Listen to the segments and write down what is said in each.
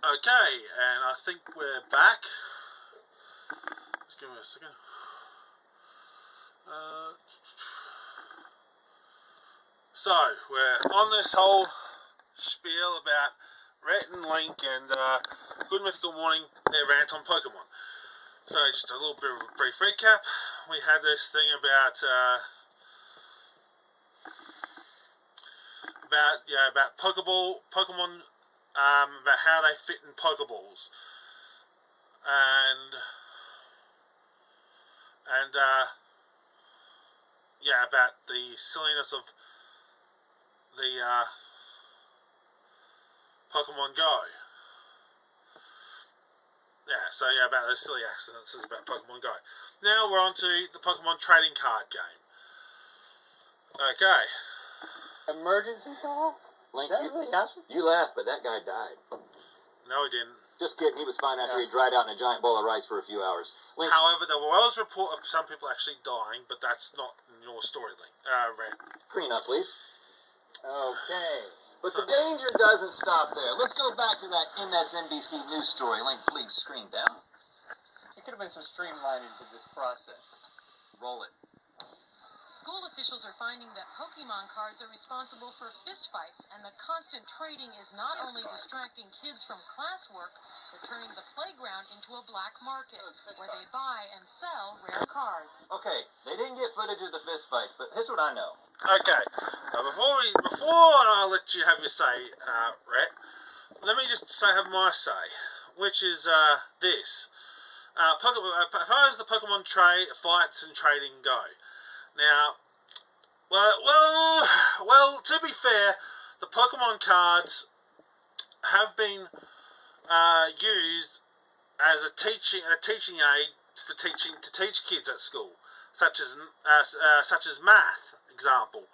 Okay, and I think we're back. Just give me a second. So, we're on this whole spiel about Rhett and Link and Good Mythical Morning, their rant on Pokemon. So, just a little bit of a brief recap. We had this thing about Pokemon, about how they fit in Pokeballs, and about the silliness of the Pokemon Go. About those silly accidents about Pokemon Go. Now we're on to the Pokemon trading card game. Okay. Emergency call? Link, you laughed, but that guy died. No, he didn't. Just kidding. He was fine after he dried out in a giant bowl of rice for a few hours. Link, however, there was a report of some people actually dying, but that's not in your story, Link. Rhett. Screen up, please. Okay. But the danger doesn't stop there. Let's go back to that MSNBC news story. Link, please, screen down. There could have been some streamlining to this process. Roll it. School officials are finding that Pokemon cards are responsible for fistfights, and the constant trading is not only distracting kids from classwork, but turning the playground into a black market, where they buy and sell rare cards. Okay, they didn't get footage of the fist fights, but here's what I know. Okay, before I let you have your say, Rhett, let me just have my say, which is this. As far as the Pokemon fights and trading go. Now, well, to be fair, the Pokemon cards have been used as a teaching aid to teach kids at school, such as math, example,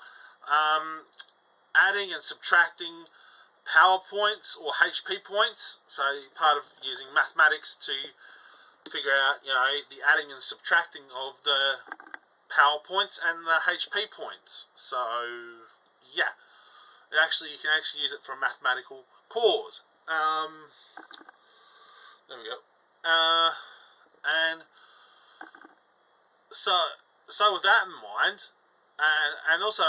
adding and subtracting power points or HP points. So part of using mathematics to figure out, the adding and subtracting of the power points and the HP points. So yeah, you can actually use it for a mathematical cause. There we go. And so with that in mind, and also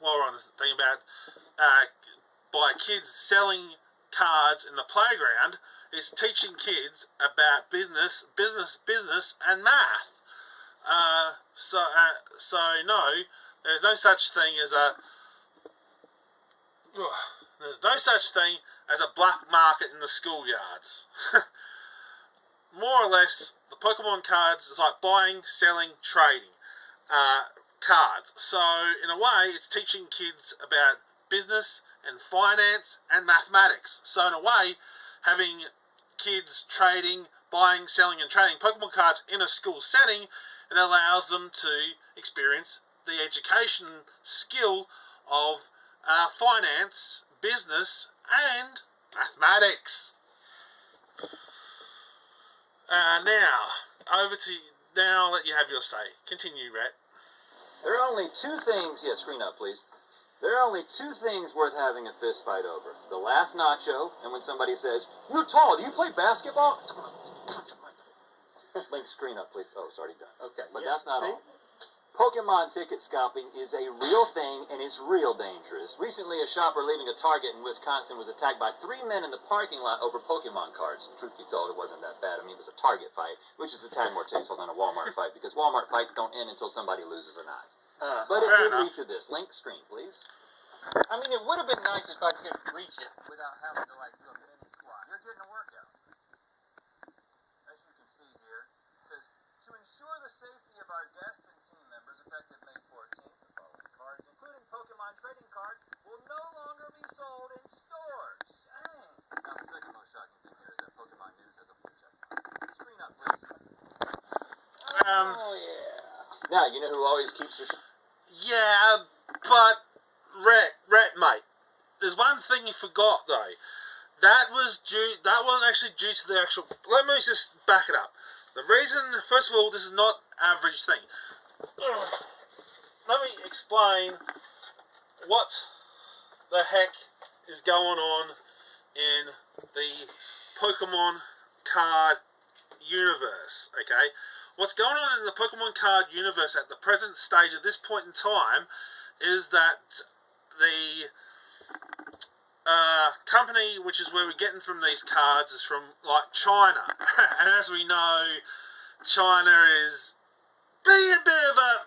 while we're on the thing about by kids selling cards in the playground, is teaching kids about business and math. No, there's no such thing as a black market in the schoolyards. More or less, the Pokemon cards is like buying, selling, trading cards. So in a way, it's teaching kids about business and finance and mathematics. So in a way, having kids trading, buying, selling and trading Pokemon cards in a school setting, it allows them to experience the education skill of finance, business and mathematics. Now I'll let you have your say. Continue, Rhett. There are only two things. Yeah, screen up, please. There are only two things worth having a fist fight over: the last nacho, and when somebody says, "You're tall. Do you play basketball?" Link, screen up, please. Oh, it's already done. Okay. But that's not all. Pokemon ticket scalping is a real thing, and it's real dangerous. Recently, a shopper leaving a Target in Wisconsin was attacked by 3 men in the parking lot over Pokemon cards. Truth be told, it wasn't that bad. I mean, it was a Target fight, which is a tad more tasteful than a Walmart fight, because Walmart fights don't end until somebody loses an eye. But it did lead to this. Link, screen, please. I mean, it would have been nice if I could reach it without having to, do a mini squat. You're getting a workout. As you can see here, it says, to ensure the safety of our guests and team members, effective May 14th, the following cards, including Pokemon trading cards, will no longer be sold in stores. Dang. Now, the second most shocking thing here is that Pokemon News has a blue check mark. Screen up, please. Oh, yeah. Now, you know who always keeps their... Yeah, but Rhett, mate, there's one thing you forgot though. That wasn't actually due to the actual. Let me just back it up. The reason, first of all, this is not average thing. Let me explain what the heck is going on in the Pokemon card universe, okay? What's going on in the Pokemon card universe at the present stage at this point in time is that the company, which is where we're getting from these cards, is from, like, China. And as we know, China is being a bit of a,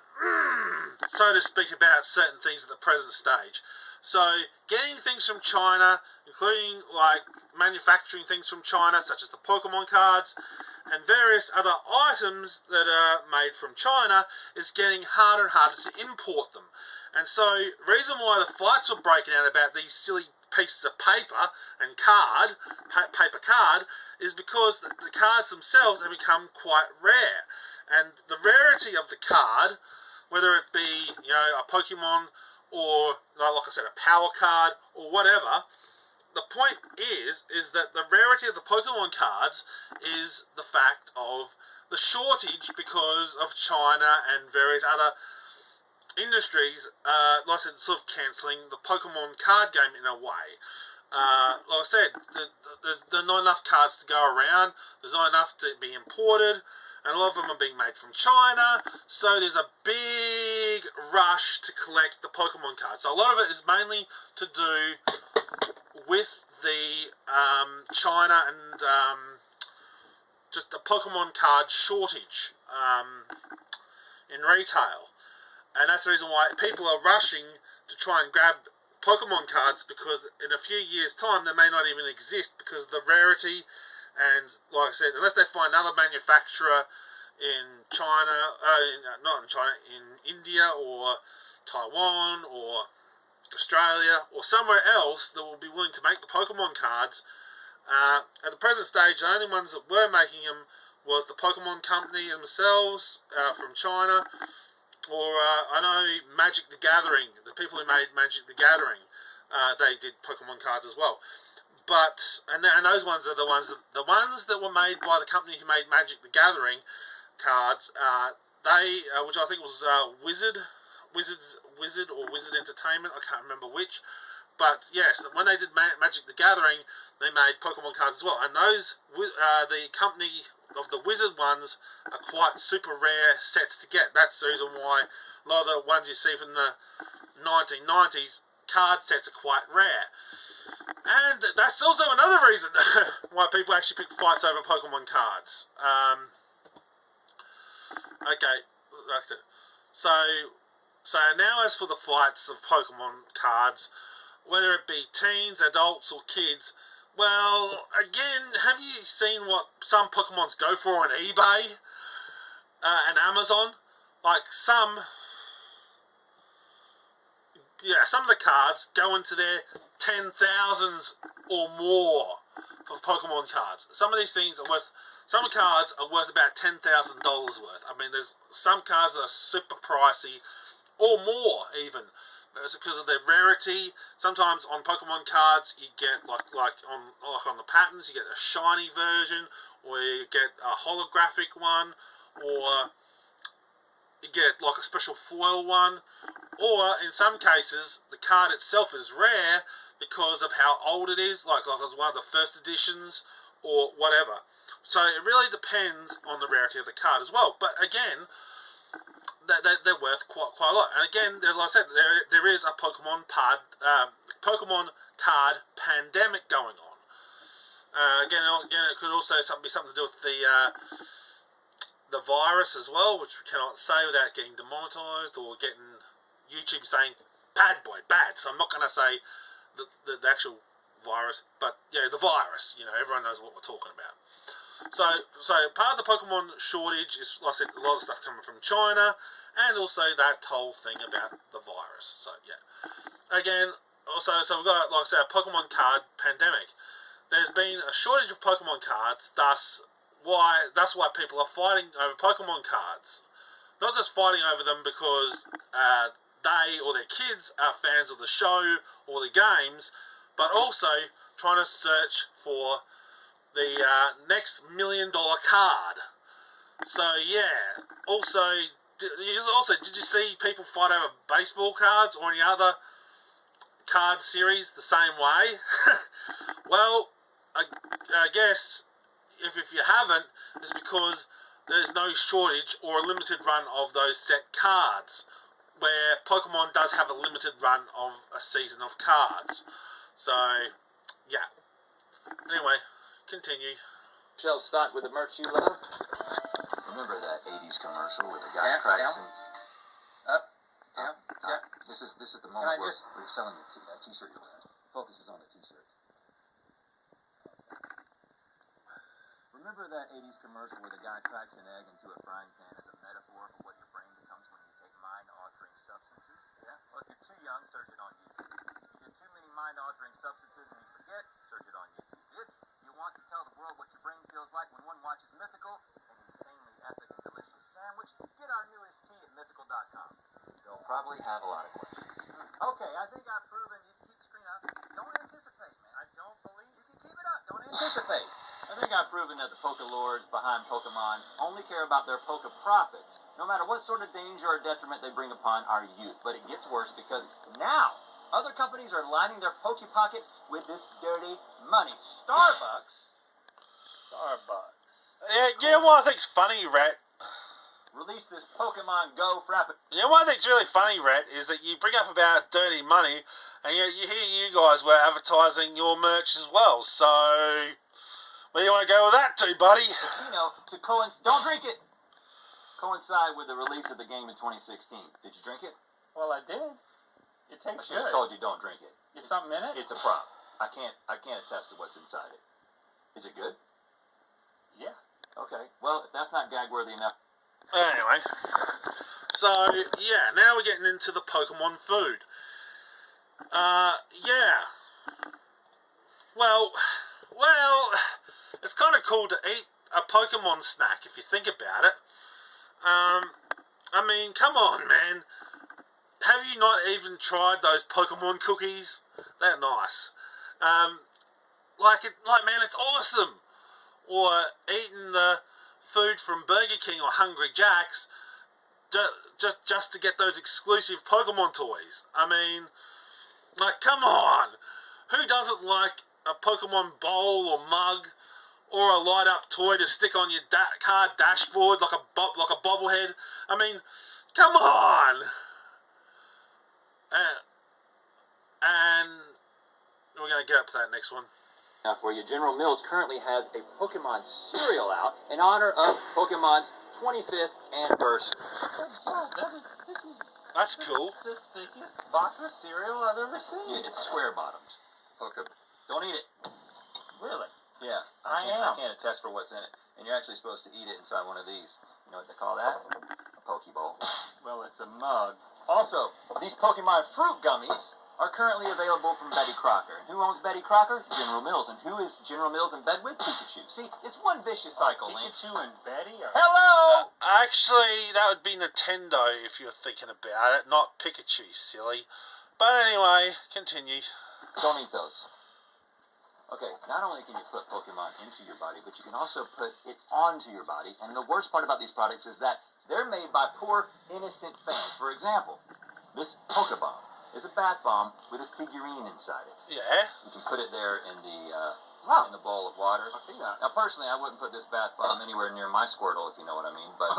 so to speak, about certain things at the present stage. So, getting things from China, including, like, manufacturing things from China, such as the Pokemon cards, and various other items that are made from China, is getting harder and harder to import them. And so, the reason why the fights were breaking out about these silly pieces of paper and paper card, is because the cards themselves have become quite rare. And the rarity of the card, whether it be, you know, a Pokemon, or, like I said, a power card, or whatever, the point is that the rarity of the Pokemon cards is the fact of the shortage because of China and various other industries, like I said, sort of cancelling the Pokemon card game in a way. Like I said, there's not enough cards to go around, there's not enough to be imported, and a lot of them are being made from China, so there's a big rush to collect the Pokemon cards. So a lot of it is mainly to do with the China and just the Pokemon card shortage in retail. And that's the reason why people are rushing to try and grab Pokemon cards, because in a few years' time they may not even exist because of the rarity. And like I said, unless they find another manufacturer in China, not in China, in India or Taiwan or Australia or somewhere else that will be willing to make the Pokemon cards, at the present stage the only ones that were making them was the Pokemon company themselves from China, or I know Magic the Gathering, the people who made Magic the Gathering, they did Pokemon cards as well. But and those ones are the ones that were made by the company who made Magic the Gathering cards. Which I think was Wizard Entertainment. I can't remember which. But yes, when they did Magic the Gathering, they made Pokemon cards as well. And those, the company of the Wizard ones are quite super rare sets to get. That's the reason why a lot of the ones you see from the 1990s card sets are quite rare. And that's also another reason why people actually pick fights over Pokemon cards. Okay, so now as for the fights of Pokemon cards, whether it be teens, adults, or kids, well, again, have you seen what some Pokemons go for on eBay and Amazon? Like some of the cards go into their 10,000s or more for Pokemon cards. Some of these things are worth, some cards are worth about $10,000 worth. I mean, there's some cards that are super pricey, or more even. It's because of their rarity. Sometimes on Pokemon cards you get like on the patterns you get a shiny version, or you get a holographic one, or you get like a special foil one, or in some cases the card itself is rare because of how old it is, like it's one of the first editions or whatever. So it really depends on the rarity of the card as well. But again, they're worth quite a lot. And again, as I said, there is a Pokemon card pandemic going on. Again, it could also be something to do with the virus as well, which we cannot say without getting demonetized or getting YouTube saying bad boy, bad. So I'm not going to say the actual virus, but yeah, the virus. You know, everyone knows what we're talking about. So part of the Pokemon shortage is, like I said, a lot of stuff coming from China, and also that whole thing about the virus. So yeah, again, also, so we've got, like I said, a Pokemon card pandemic. There's been a shortage of Pokemon cards, that's why people are fighting over Pokemon cards. Not just fighting over them because they or their kids are fans of the show or the games, but also trying to search for the next $1 million card. So yeah, also, did you see people fight over baseball cards or any other card series the same way? Well, I guess if you haven't, it's because there's no shortage or a limited run of those set cards, where Pokemon does have a limited run of a season of cards. So, yeah. Anyway, continue. Shelf stocked with the merch you love. Remember that 80s commercial with the guy cracks and... This is the moment where we're selling the t-shirt you're wearing. Focus is on the t-shirt. Remember that 80s commercial where the guy cracks an egg into a frying pan as a metaphor for what your brain becomes when you take mind-altering substances? Yeah? Well, if you're too young, search it on YouTube. If you get too many mind-altering substances and you forget, search it on YouTube. If you want to tell the world what your brain feels like when one watches Mythical, an insanely epic and delicious sandwich, get our newest tea at mythical.com. They'll probably have a lot of questions. Okay, I think I've proven you keep the screen up. Don't anticipate, man. I don't believe you can keep it up. Don't anticipate. I think I've proven that the Pokelords behind Pokemon only care about their Poke profits, no matter what sort of danger or detriment they bring upon our youth. But it gets worse because now other companies are lining their Poke pockets with this dirty money. Starbucks. Yeah, you know what I think's funny, Rhett? Release this Pokemon Go Frappe. You know what I think's really funny, Rhett, is that you bring up about dirty money, and you hear you guys were advertising your merch as well, so... where do you want to go with that to, buddy? To don't drink it! Coincide with the release of the game in 2016. Did you drink it? Well, I did. It I tastes should good. have told you don't drink it. Is something in it? It's a prop. I can't attest to what's inside it. Is it good? Yeah. Okay. Well, if that's not gag worthy enough. Anyway, so yeah, now we're getting into the Pokemon food. Yeah. Well, it's kind of cool to eat a Pokemon snack if you think about it. I mean, come on, man. Have you not even tried those Pokemon cookies? They're nice. Man, it's awesome. Or eating the food from Burger King or Hungry Jack's just to get those exclusive Pokemon toys. I mean, come on. Who doesn't like a Pokemon bowl or mug or a light-up toy to stick on your car dashboard like a bobblehead? I mean, come on. And we're going to get up to that next one. Now for you, General Mills currently has a Pokemon cereal out in honor of Pokemon's 25th anniversary. That's cool. The thickest box of cereal I've ever seen. Yeah, it's square-bottomed. Don't eat it. Really? Yeah, I can't attest for what's in it. And you're actually supposed to eat it inside one of these. You know what they call that? A Pokeball. Well, it's a mug. Also, these Pokemon fruit gummies are currently available from Betty Crocker. And who owns Betty Crocker? General Mills. And who is General Mills in bed with? Pikachu. See, it's one vicious cycle, Link. Pikachu and Betty are... Hello! Actually, that would be Nintendo if you're thinking about it, not Pikachu, silly. But anyway, continue. Don't eat those. Okay, not only can you put Pokemon into your body, but you can also put it onto your body. And the worst part about these products is that they're made by poor, innocent fans. For example, this Pokebomb is a bath bomb with a figurine inside it. Yeah? You can put it there in the bowl of water. I see that. Now, personally, I wouldn't put this bath bomb anywhere near my Squirtle, if you know what I mean, but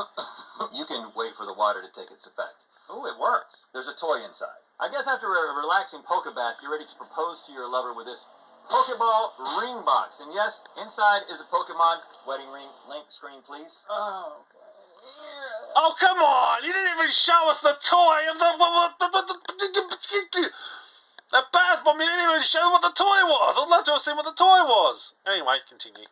you can wait for the water to take its effect. Oh, it works. There's a toy inside. I guess after a relaxing Pokebath, you're ready to propose to your lover with this Pokeball ring box. And yes, inside is a Pokemon wedding ring. Link, screen, please. Oh, Oh, come on! You didn't even show us the toy of the bath bomb. You didn't even show what the toy was. I'd love to have seen what the toy was. Anyway, continue.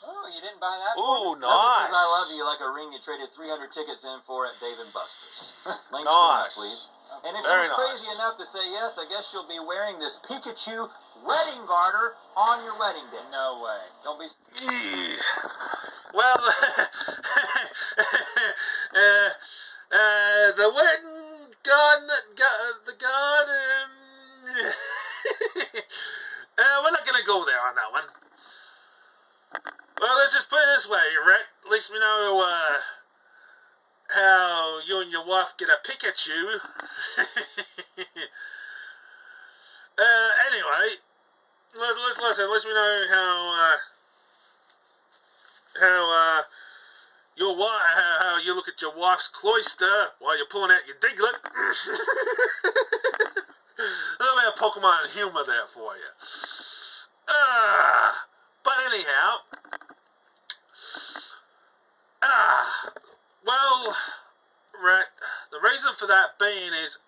Oh, you didn't buy that? Ooh, Nothing says nice. I love you like a ring you traded 300 tickets in for at Dave & Buster's. Link, Nice. screen, please. And if Very you're crazy nice. enough to say yes, I guess you'll be wearing this Pikachu wedding garter on your wedding day. No way. Don't be... Yeah. Well, the wedding garden, the garden. We're not gonna go there on that one. Well, let's just put it this way, Rhett. At least we know how you and your wife get a Pikachu. Anyway, Listen, at least we know how your wife, how you look at your wife's cloister while you're pulling out your diglet. A little bit of Pokemon humour there for you. But anyhow, well, Rhett, the reason for that being is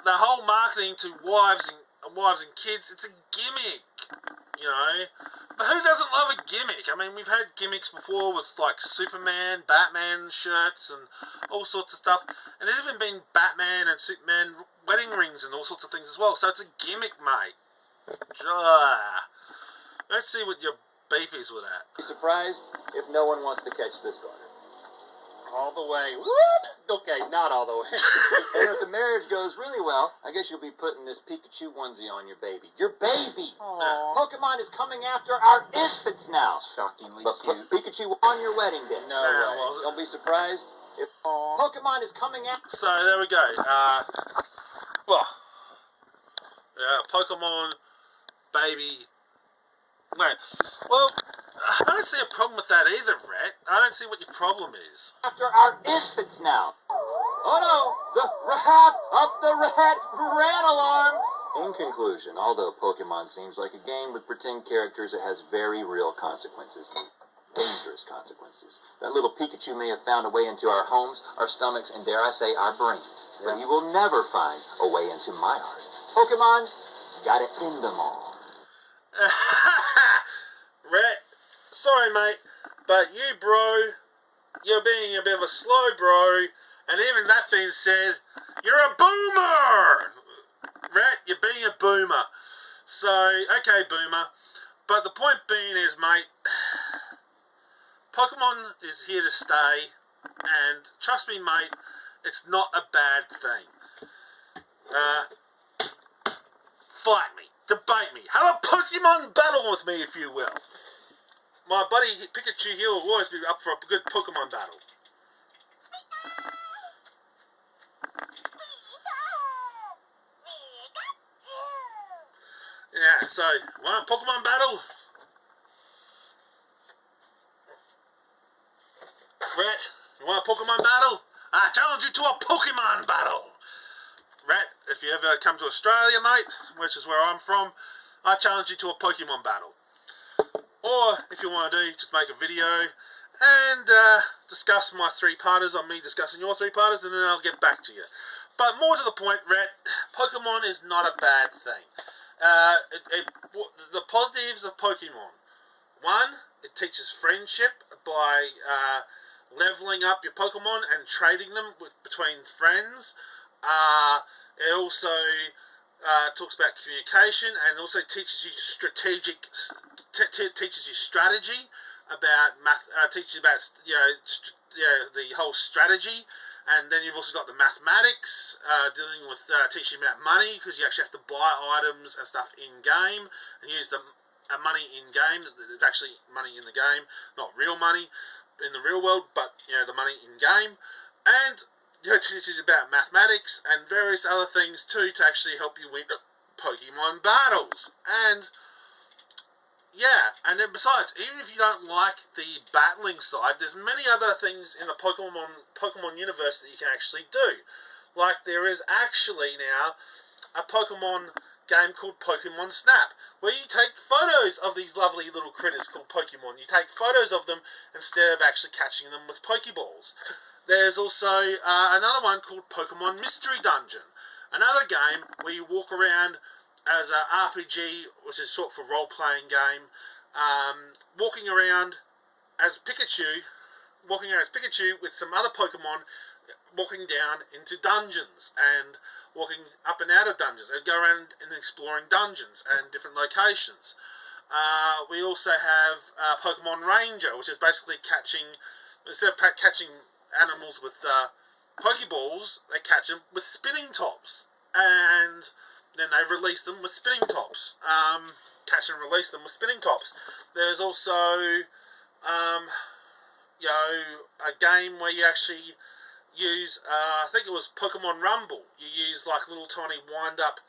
the whole marketing to wives and kids. It's a gimmick, you know. But who doesn't love a gimmick? I mean, we've had gimmicks before with like Superman, Batman shirts, and all sorts of stuff. And there's even been Batman and Superman wedding rings and all sorts of things as well. So it's a gimmick, mate. Let's see what your beef is with that. Be surprised if no one wants to catch this garter. All the way. What? Okay, not all the way. And if the marriage goes really well, I guess you'll be putting this Pikachu onesie on your baby. Your baby! Aww. Pokemon is coming after our infants now. Shockingly But put cute. Pikachu on your wedding day. No way. Well, Don't be surprised if Pokemon is coming after... so there we go. Pokemon baby. No. Well, I don't see a problem with that either, Rhett. I don't see what your problem is. After our infants now. Oh no! The red alarm! In conclusion, although Pokemon seems like a game with pretend characters, it has very real consequences. Dangerous consequences. That little Pikachu may have found a way into our homes, our stomachs, and dare I say, our brains. But he will never find a way into my heart. Pokemon, gotta end them all. Rhett, sorry mate, but you bro, you're being a bit of a slow bro, and even that being said, you're a boomer! Rhett, you're being a boomer. So, okay boomer, but the point being is mate, Pokemon is here to stay, and trust me mate, it's not a bad thing. Fight me. Debate me. Have a Pokemon battle with me, if you will. My buddy Pikachu here will always be up for a good Pokemon battle. Yeah, so, want a Pokemon battle? Rhett, you want a Pokemon battle? I challenge you to a Pokemon battle! Rhett, if you ever come to Australia, mate, which is where I'm from, I challenge you to a Pokemon battle. Or, if you want to do, just make a video and discuss my three-parters on me discussing your three-parters, and then I'll get back to you. But more to the point, Rhett, Pokemon is not a bad thing. The positives of Pokemon. One, it teaches friendship by leveling up your Pokemon and trading them between friends. It also talks about communication and also teaches you teaches you strategy about math. Teaches you about the whole strategy, and then you've also got the mathematics dealing with teaching about money, because you actually have to buy items and stuff in game and use the money in game. It's actually money in the game, not real money in the real world, but the money in game. And it teaches about mathematics and various other things too to actually help you win Pokemon battles. And yeah, and then besides, even if you don't like the battling side, there's many other things in the Pokemon universe that you can actually do. Like there is actually now a Pokemon game called Pokemon Snap, where you take photos of these lovely little critters called Pokemon. You take photos of them instead of actually catching them with Pokeballs. There's also another one called Pokemon Mystery Dungeon, another game where you walk around as an RPG, which is short for role-playing game, walking around as Pikachu with some other Pokemon, walking down into dungeons and walking up and out of dungeons, and go around and exploring dungeons and different locations. We also have Pokemon Ranger, which is basically instead of catching animals with Pokeballs, they catch them with spinning tops, and then they release them with spinning tops. Catch and release them with spinning tops. There's also a game where you actually use I think it was Pokemon Rumble. You use like little tiny wind up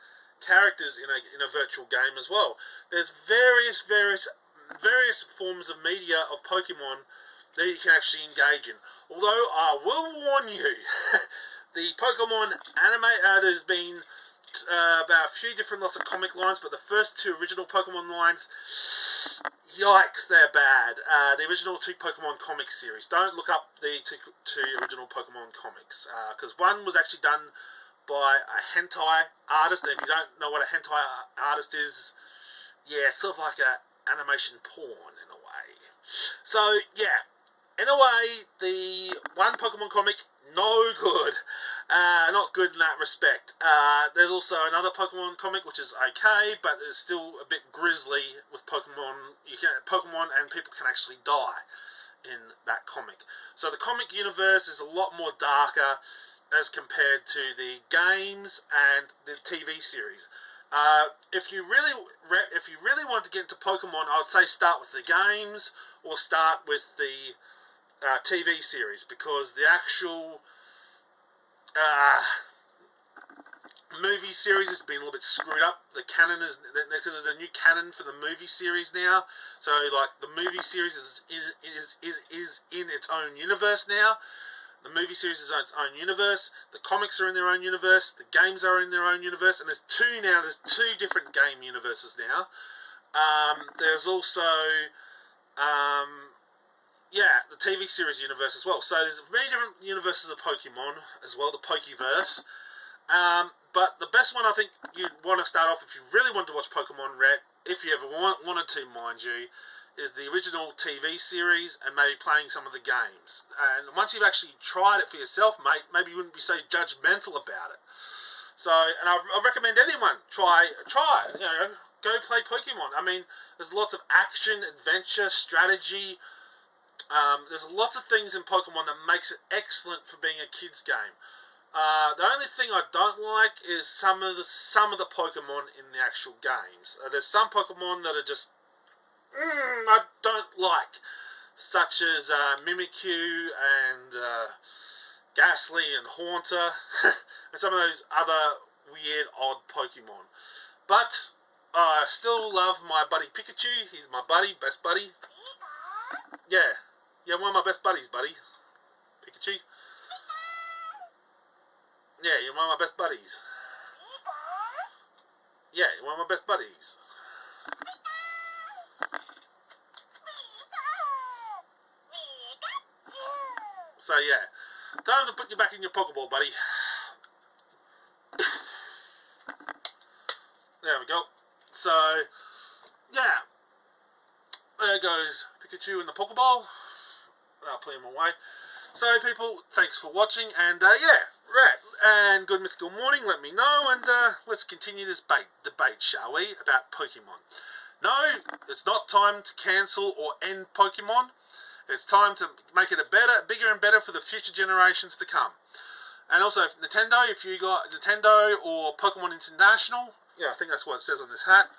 characters in a virtual game as well. There's various forms of media of Pokemon that you can actually engage in. Although I will warn you, the Pokemon anime, there's been about a few different lots of comic lines, but the first two original Pokemon lines, yikes, they're bad. The original two Pokemon comic series. Don't look up the two original Pokemon comics, because one was actually done by a hentai artist, and if you don't know what a hentai artist is, yeah, it's sort of like a animation porn in a way. So, yeah, in a way, the one Pokemon comic, no good. Not good in that respect. There's also another Pokemon comic which is okay, but it's still a bit grisly with Pokemon. Pokemon and people can actually die in that comic. So the comic universe is a lot more darker as compared to the games and the TV series. If you really want to get into Pokemon, I would say start with the games or start with the TV series, because the actual movie series has been a little bit screwed up. The canon is, because there's a new canon for the movie series now. So like the movie series is in its own universe now. The movie series is its own universe. The comics are in their own universe. The games are in their own universe. And there's two different game universes now. There's also the TV series universe as well. So there's many different universes of Pokemon as well, the Pokeverse. But the best one I think you'd want to start off, if you really want to watch Pokemon Rhett, if you ever wanted to, mind you, is the original TV series and maybe playing some of the games. And once you've actually tried it for yourself, mate, maybe you wouldn't be so judgmental about it. So, and I recommend anyone try it, go play Pokemon. I mean, there's lots of action, adventure, strategy. There's lots of things in Pokemon that makes it excellent for being a kid's game. The only thing I don't like is some of the Pokemon in the actual games. There's some Pokemon that are just I don't like, such as Mimikyu and Ghastly and Haunter, and some of those other weird, odd Pokemon. But I still love my buddy Pikachu. He's my buddy, best buddy. Yeah, one of my best buddies, buddy. Pikachu. Yeah, you're one of my best buddies. Yeah, you're one of my best buddies. So yeah, time to put you back in your Pokeball, buddy. There we go. So, yeah, there goes Pikachu in the Pokeball. I'll put him away. So people, thanks for watching, and Rhett, and good mythical morning, let me know, and let's continue this debate, shall we, about Pokemon. No, it's not time to cancel or end Pokemon. It's time to make it bigger and better for the future generations to come. And also, Nintendo, if you got Nintendo or Pokemon International, yeah, I think that's what it says on this hat.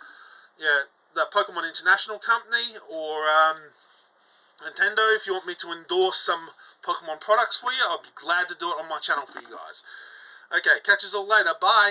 Yeah, the Pokemon International company, or Nintendo, if you want me to endorse some Pokemon products for you, I'll be glad to do it on my channel for you guys. Okay, catch us all later. Bye.